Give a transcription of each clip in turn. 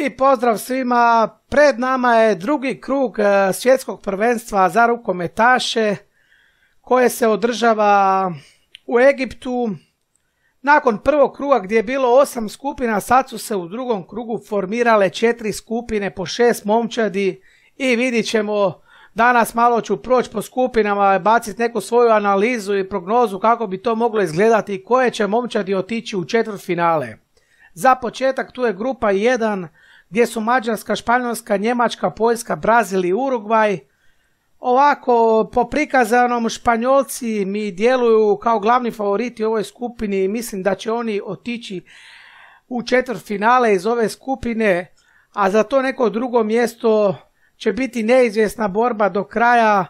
I pozdrav svima, pred nama je drugi krug svjetskog prvenstva za rukometaše koje se održava u Egiptu. Nakon prvog kruga gdje je bilo 8 skupina, sad su se u drugom krugu formirale 4 skupine po 6 momčadi i vidit ćemo, danas malo ću proći po skupinama, baciti neku svoju analizu i prognozu kako bi to moglo izgledati i koje će momčadi otići u četvrtfinale. Za početak tu je grupa 1 gdje su Mađarska, Španjolska, Njemačka, Poljska, Brazil i Urugvaj. Ovako, po prikazanom, Španjolci mi djeluju kao glavni favoriti u ovoj skupini i mislim da će oni otići u četvrtfinale iz ove skupine, a za to neko drugo mjesto će biti neizvjesna borba do kraja.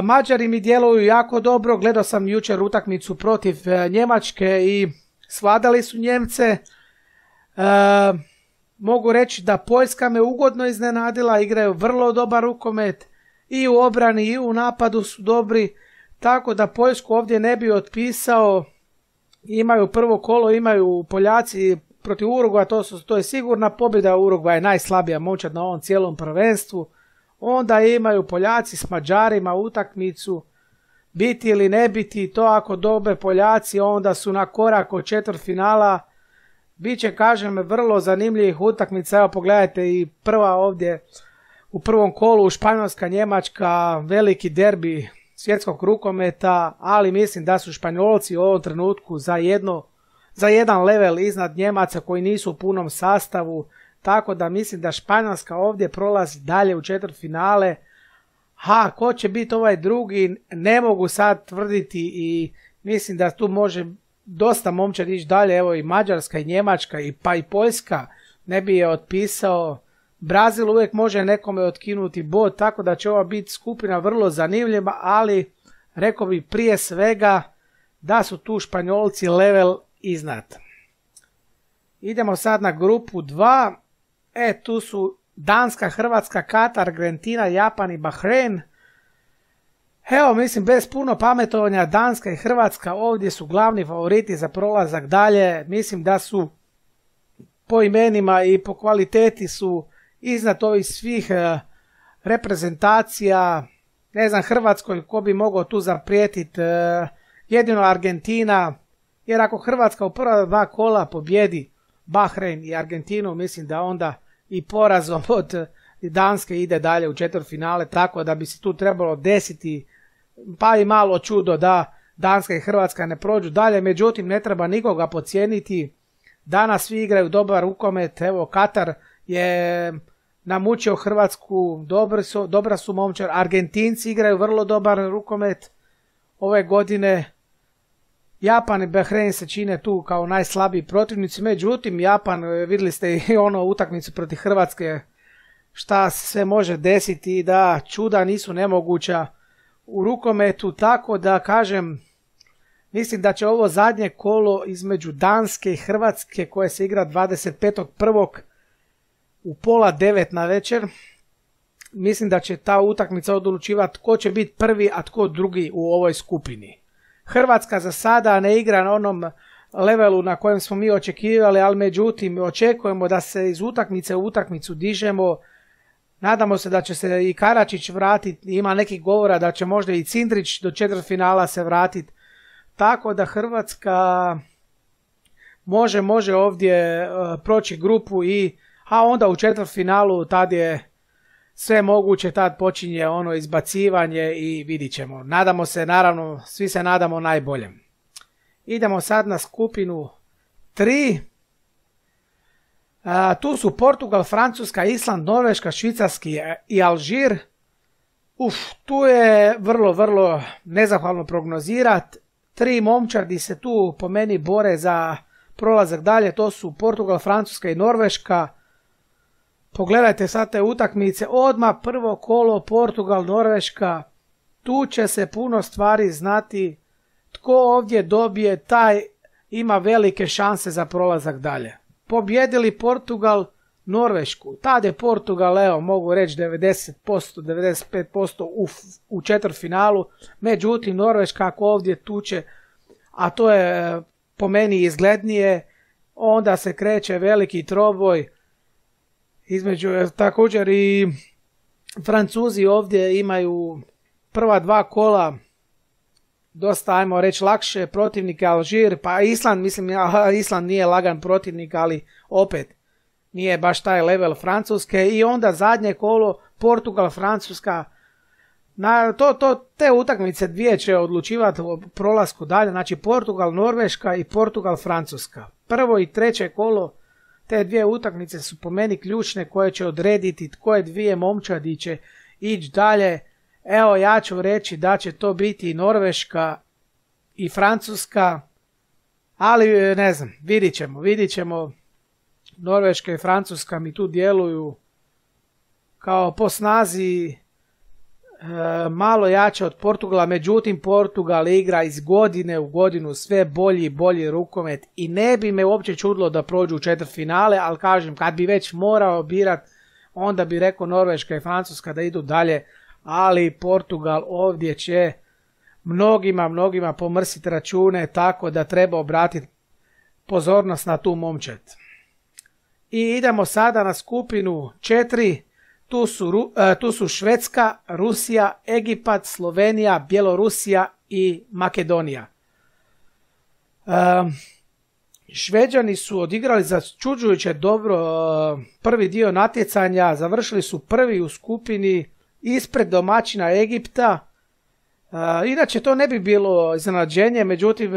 Mađari mi djeluju jako dobro, gledao sam jučer utakmicu protiv Njemačke i svladali su Njemce. Mogu reći da Poljska me ugodno iznenadila, igraju vrlo dobar rukomet, i u obrani i u napadu su dobri, tako da Poljsku ovdje ne bi otpisao. Imaju prvo kolo, imaju Poljaci protiv Urugvaja, to je sigurna pobjeda. Urugvaj je najslabija momčad na ovom cijelom prvenstvu. Onda imaju Poljaci s Mađarima utakmicu, biti ili ne biti, to ako dobe Poljaci onda su na korak od četvrtfinala. Biće, kažem, vrlo zanimljivih utakmica. Evo pogledajte i prva ovdje u prvom kolu Španjolska, Njemačka, veliki derbi svjetskog rukometa, ali mislim da su Španjolci u ovom trenutku za jedan level iznad Njemaca koji nisu u punom sastavu, tako da mislim da Španjolska ovdje prolazi dalje u četvrtfinale. Ko će biti ovaj drugi ne mogu sad tvrditi i mislim da tu može dosta momčad ići dalje. Evo i Mađarska i Njemačka pa i Poljska ne bi je otpisao. Brazil uvijek može nekome otkinuti bod, tako da će ova biti skupina vrlo zanimljiva, ali rekao bi prije svega da su tu Španjolci level iznad. Idemo sad na grupu 2. Tu su Danska, Hrvatska, Katar, Argentina, Japan i Bahrein. Evo, mislim, bez puno pametovanja, Danska i Hrvatska ovdje su glavni favoriti za prolazak dalje. Mislim da su po imenima i po kvaliteti su iznad ovih svih reprezentacija. Ne znam, Hrvatskoj ko bi mogao tu zaprijetiti, jedino Argentina, jer ako Hrvatska u prva 2 kola pobjedi Bahrein i Argentinu, mislim da onda i porazom od Danske ide dalje u četvrtfinale, tako da bi se tu trebalo desiti pa i malo čudo da Danska i Hrvatska ne prođu dalje. Međutim, ne treba nikoga podcijeniti, danas svi igraju dobar rukomet. Evo, Katar je namučio Hrvatsku, dobra su momčad, Argentinci igraju vrlo dobar rukomet ove godine. Japan i Bahrein se čine tu kao najslabiji protivnici, međutim Japan, vidjeli ste i utakmicu protiv Hrvatske, šta se može desiti, da čuda nisu nemoguća u rukometu, tako da kažem, mislim da će ovo zadnje kolo između Danske i Hrvatske koje se igra 25.1. u 8:30 na večer, mislim da će ta utakmica odlučivati tko će biti prvi, a tko drugi u ovoj skupini. Hrvatska za sada ne igra na onom levelu na kojem smo mi očekivali, ali međutim očekujemo da se iz utakmice u utakmicu dižemo. Nadamo se da će se i Karačić vratiti, ima nekih govora da će možda i Cindrić do četvrtfinala se vratiti. Tako da Hrvatska može ovdje proći grupu a onda u četvrtfinalu tad je sve moguće, tad počinje izbacivanje i vidit ćemo. Nadamo se, naravno, svi se nadamo najboljem. Idemo sad na skupinu 3. Tu su Portugal, Francuska, Island, Norveška, Švicarski i Alžir. Tu je vrlo nezahvalno prognozirati. 3 momčadi se tu po meni bore za prolazak dalje, to su Portugal, Francuska i Norveška. Pogledajte sad te utakmice, odmah prvo kolo Portugal, Norveška, tu će se puno stvari znati, tko ovdje dobije, taj ima velike šanse za prolazak dalje. Pobjedili Portugal, Norvešku, tad je Portugal, evo mogu reći 90%, 95% u četvrtfinalu, međutim Norveška ako ovdje tuče, a to je po meni izglednije, onda se kreće veliki troboj. Također i Francuzi ovdje imaju prva dva kola dosta, ajmo reći, lakše protivnike. Alžir, pa Island, mislim, Island nije lagan protivnik, ali opet nije baš taj level Francuske. I onda zadnje kolo Portugal, Francuska. Te utakmice dvije će odlučivati o prolasku dalje, znači Portugal, Norveška i Portugal, Francuska. Prvo i treće kolo, te dvije utakmice su po meni ključne koje će odrediti koje dvije momčadi će ići dalje. Evo, ja ću reći da će to biti Norveška i Francuska, ali ne znam, vidit ćemo. Norveška i Francuska mi tu djeluju kao po snazi malo jače od Portugala, međutim Portugal igra iz godine u godinu sve bolji i bolji rukomet i ne bi me uopće čudilo da prođu u četvrtfinale, ali kažem, kad bi već morao birat, onda bi rekao Norveška i Francuska da idu dalje, ali Portugal ovdje će mnogima pomrsiti račune, tako da treba obratiti pozornost na tu momčad. I idemo sada na skupinu 4. Tu su Švedska, Rusija, Egipat, Slovenija, Bjelorusija i Makedonija. Šveđani su odigrali začuđujuće dobro prvi dio natjecanja, završili su prvi u skupini ispred domaćina Egipta. Inače to ne bi bilo iznenađenje, međutim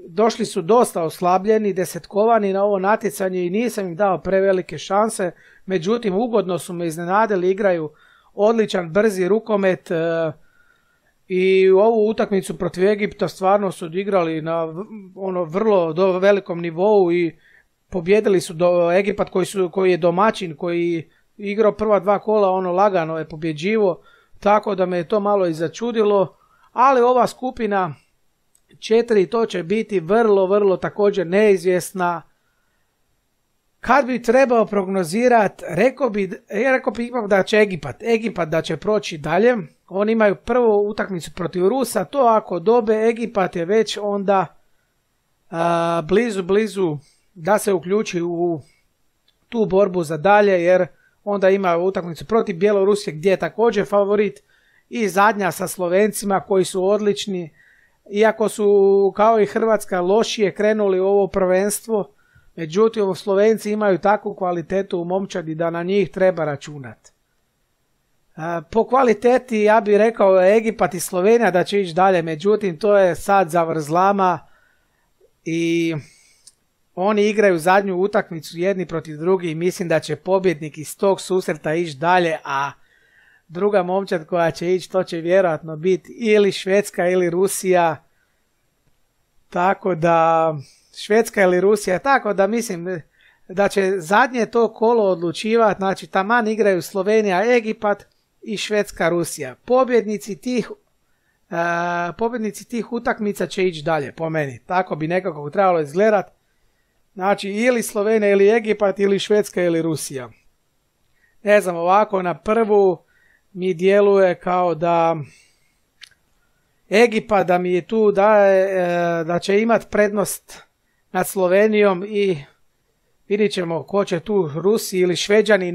došli su dosta oslabljeni, desetkovani na ovo natjecanje i nisam im dao prevelike šanse, međutim ugodno su me iznenadili, igraju odličan brzi rukomet i ovu utakmicu protiv Egipta stvarno su odigrali na vrlo velikom nivou i pobjedili su Egipat koji je domaćin, koji igrao prva dva kola, lagano je pobjeđivo, tako da me je to malo i začudilo, ali ova skupina 4, to će biti vrlo također neizvjesna. Kad bi trebao prognozirati, rekao bi ipak da će Egipat da će proći dalje. Oni imaju prvu utakmicu protiv Rusa, to ako dobe Egipat je već onda blizu da se uključi u tu borbu za dalje, jer onda ima utakmicu protiv Bjelorusije gdje je također favorit i zadnja sa Slovencima koji su odlični. Iako su kao i Hrvatska lošije krenuli u ovo prvenstvo, međutim Slovenci imaju takvu kvalitetu u momčadi da na njih treba računati. Po kvaliteti ja bih rekao Egipat i Slovenija da će ići dalje, međutim to je sad zavrzlama i oni igraju zadnju utakmicu jedni protiv drugi i mislim da će pobjednik iz tog susreta ići dalje, a druga momčad koja će ići, to će vjerojatno biti ili Švedska ili Rusija. Tako da, Švedska ili Rusija, tako da mislim da će zadnje to kolo odlučivati, znači taman igraju Slovenija, Egipat i Švedska, Rusija. Pobjednici tih utakmica će ići dalje, po meni. Tako bi nekako trebalo izgledati. Znači ili Slovenija ili Egipat ili Švedska ili Rusija. Ne znam, ovako na prvu mi djeluje kao da Egipat da mi je tu da će imati prednost nad Slovenijom i vidit ćemo ko će tu, Rusi ili Šveđani.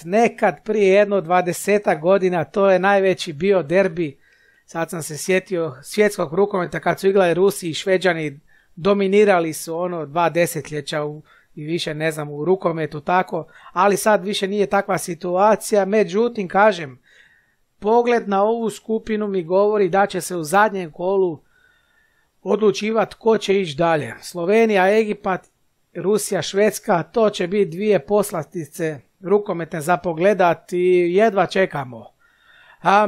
Nekad prije 20 godina to je najveći bio derbi. Sad sam se sjetio svjetskog rukometa kad su igrali Rusi i Šveđani, dominirali su 2 desetljeća i više ne znam u rukometu tako, ali sad više nije takva situacija. Međutim, kažem, pogled na ovu skupinu mi govori da će se u zadnjem kolu odlučivati ko će ići dalje. Slovenija, Egipat, Rusija, Švedska, to će biti dvije poslastice rukometne za pogledat i jedva čekamo.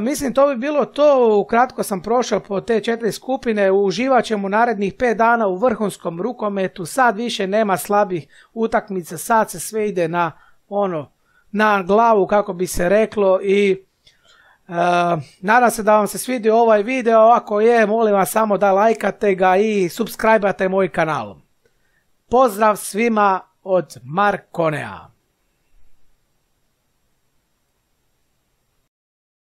Mislim, to bi bilo to. Ukratko sam prošao po te 4 skupine. Uživat ćemo narednih 5 dana u vrhunskom rukometu. Sad više nema slabih utakmica, sad se sve ide na glavu, kako bi se reklo, i nadam se da vam se svidio ovaj video. Ako je, molim vas samo da lajkate ga i subscribe-ate moj kanal. Pozdrav svima od Markonea.